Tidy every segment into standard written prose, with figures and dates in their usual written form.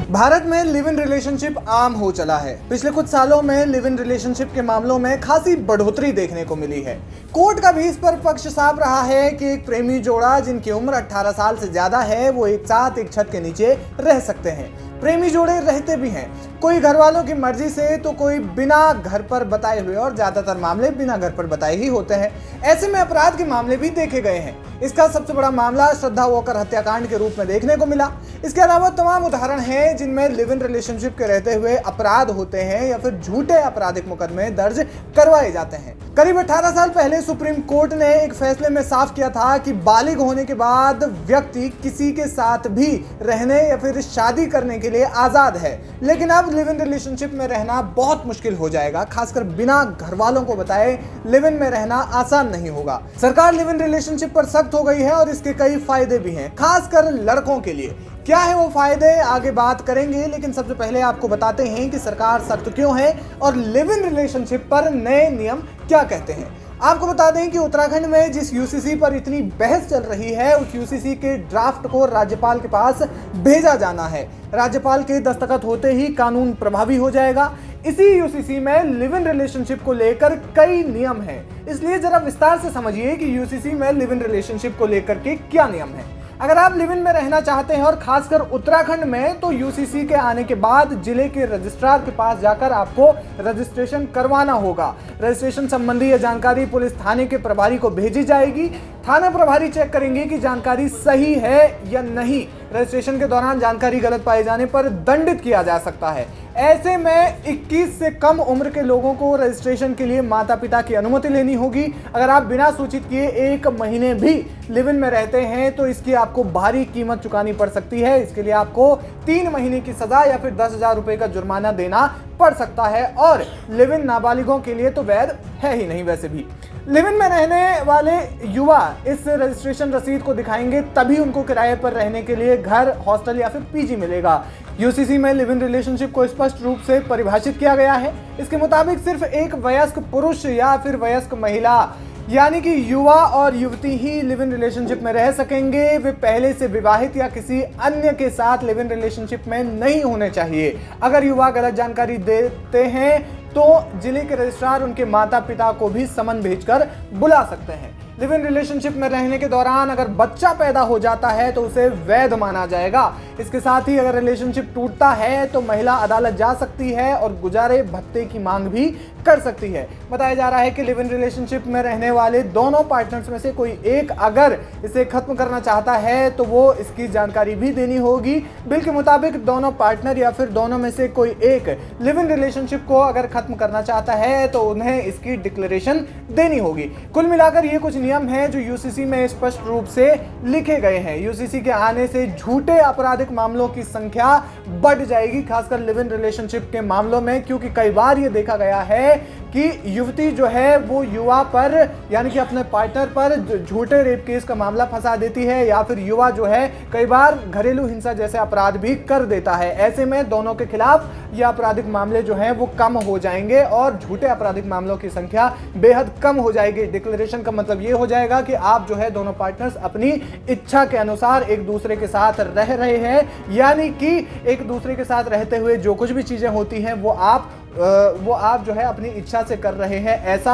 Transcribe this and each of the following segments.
भारत में live in relationship आम हो चला है। पिछले कुछ सालों में लिव इन रिलेशनशिप के मामलों में खासी बढ़ोतरी देखने को मिली है। कोर्ट का भी इस पर पक्ष साफ रहा है कि एक प्रेमी जोड़ा जिनकी उम्र 18 साल से ज्यादा है वो एक साथ एक छत के नीचे रह सकते हैं। प्रेमी जोड़े रहते भी हैं, कोई घर वालों की मर्जी से तो कोई बिना घर पर बताए हुए, और ज्यादातर मामले बिना घर पर बताए ही होते हैं। ऐसे में अपराध के मामले भी देखे गए हैं। इसका सबसे बड़ा मामला श्रद्धा वॉकर हत्याकांड के रूप में देखने को मिला। इसके अलावा तमाम उदाहरण हैं जिनमें लिव इन रिलेशनशिप के रहते हुए अपराध होते हैं या फिर झूठे आपराधिक मुकदमे दर्ज करवाए जाते हैं। करीब 18 साल पहले सुप्रीम कोर्ट ने एक फैसले में साफ किया था कि बालिग होने के बाद व्यक्ति किसी के साथ भी रहने या फिर शादी करने के लिए आजाद है। लेकिन अब लिव इन रिलेशनशिप में रहना बहुत मुश्किल हो जाएगा, खासकर बिना घर वालों को बताए लिव इन में रहना आसान नहीं होगा। सरकार लिव इन रिलेशनशिप पर सख्त हो गई है और इसके कई फायदे भी हैं, खासकर लड़कों के लिए। क्या है वो फायदे, आगे बात करेंगे, लेकिन सबसे पहले आपको बताते हैं कि सरकार सख्त क्यों है और लिव इन रिलेशनशिप पर नए नियम क्या कहते हैं। आपको बता दें कि उत्तराखंड में जिस यूसीसी पर इतनी बहस चल रही है, उस यूसीसी के ड्राफ्ट को राज्यपाल के पास भेजा जाना है। राज्यपाल के दस्तखत होते ही कानून प्रभावी हो जाएगा। इसी यूसीसी में लिव इन रिलेशनशिप को लेकर कई नियम हैं, इसलिए जरा विस्तार से समझिए कि यूसीसी में लिव इन रिलेशनशिप को लेकर के क्या नियम है। अगर आप लिव इन में रहना चाहते हैं और खासकर उत्तराखंड में, तो यूसीसी के आने के बाद जिले के रजिस्ट्रार के पास जाकर आपको रजिस्ट्रेशन करवाना होगा। रजिस्ट्रेशन संबंधी यह जानकारी पुलिस थाने के प्रभारी को भेजी जाएगी। थाना प्रभारी चेक करेंगे कि जानकारी सही है या नहीं। रजिस्ट्रेशन के दौरान जानकारी गलत पाए जाने पर दंडित किया जा सकता है। ऐसे में 21 से कम उम्र के लोगों को रजिस्ट्रेशन के लिए माता पिता की अनुमति लेनी होगी। अगर आप बिना सूचित किए 1 महीने भी लिव इन में रहते हैं तो इसकी आपको भारी कीमत चुकानी पड़ सकती है। इसके लिए आपको 3 महीने की सजा या फिर 10,000 रुपए का जुर्माना देना पड़ सकता है, और लिव इन नाबालिगों के लिए तो वैध है ही नहीं। वैसे भी लिव इन में रहने वाले युवा इस रजिस्ट्रेशन रसीद को दिखाएंगे, तभी उनको किराए पर रहने के लिए घर, हॉस्टल या फिर पीजी मिलेगा। यूसीसी में लिव इन रिलेशनशिप को स्पष्ट रूप से परिभाषित किया गया है। इसके मुताबिक सिर्फ एक वयस्क पुरुष या फिर वयस्क महिला यानी कि युवा और युवती ही लिव इन रिलेशनशिप में रह सकेंगे। वे पहले से विवाहित या किसी अन्य के साथ लिव इन रिलेशनशिप में नहीं होने चाहिए। अगर युवा गलत जानकारी देते हैं तो जिले के रजिस्ट्रार उनके माता पिता को भी समन भेजकर बुला सकते हैं। लिव इन रिलेशनशिप में रहने के दौरान अगर बच्चा पैदा हो जाता है तो उसे वैध माना जाएगा। इसके साथ ही अगर रिलेशनशिप टूटता है तो महिला अदालत जा सकती है और गुजारे भत्ते की मांग भी कर सकती है। बताया जा रहा है कि लिव इन रिलेशनशिप में रहने वाले दोनों पार्टनर्स में से कोई एक अगर इसे खत्म करना चाहता है तो वो इसकी जानकारी भी देनी होगी। बिल के मुताबिक दोनों पार्टनर या फिर दोनों में से कोई एक लिव इन रिलेशनशिप को अगर खत्म करना चाहता है तो उन्हें इसकी डिक्लेरेशन देनी होगी। कुल मिलाकर ये कुछ नियम हैं जो यूसीसी में स्पष्ट रूप से लिखे गए हैं। यूसीसी के आने से झूठे आपराधिक मामलों की संख्या बढ़ जाएगी, खासकर लिव इन रिलेशनशिप के मामलों में, क्योंकि कई बार ये देखा गया है कि युवती जो है वो युवा पर यानी कि अपने पार्टनर पर झूठे रेप केस का मामला फंसा देती है, या फिर युवा जो है कई बार घरेलू हिंसा जैसे अपराध भी कर देता है। ऐसे में दोनों के खिलाफ ये आपराधिक मामले जो हैं वो कम हो जाएंगे और झूठे आपराधिक मामलों की संख्या बेहद कम हो जाएगी। डिक्लेरेशन का मतलब ये हो जाएगा कि आप जो है दोनों पार्टनर्स अपनी इच्छा के अनुसार एक दूसरे के साथ रह रहे हैं, यानी कि एक दूसरे के साथ रहते हुए जो कुछ भी चीजें होती हैं वो आप जो है अपनी इच्छा से कर रहे हैं, ऐसा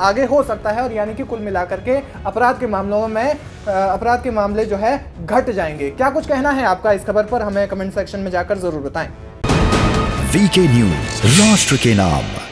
आगे हो सकता है। और यानी कि कुल मिलाकर के अपराध के मामले जो है घट जाएंगे। क्या कुछ कहना है आपका इस खबर पर, हमें कमेंट सेक्शन में जाकर जरूर बताएं। वीके न्यूज, राष्ट्र के नाम।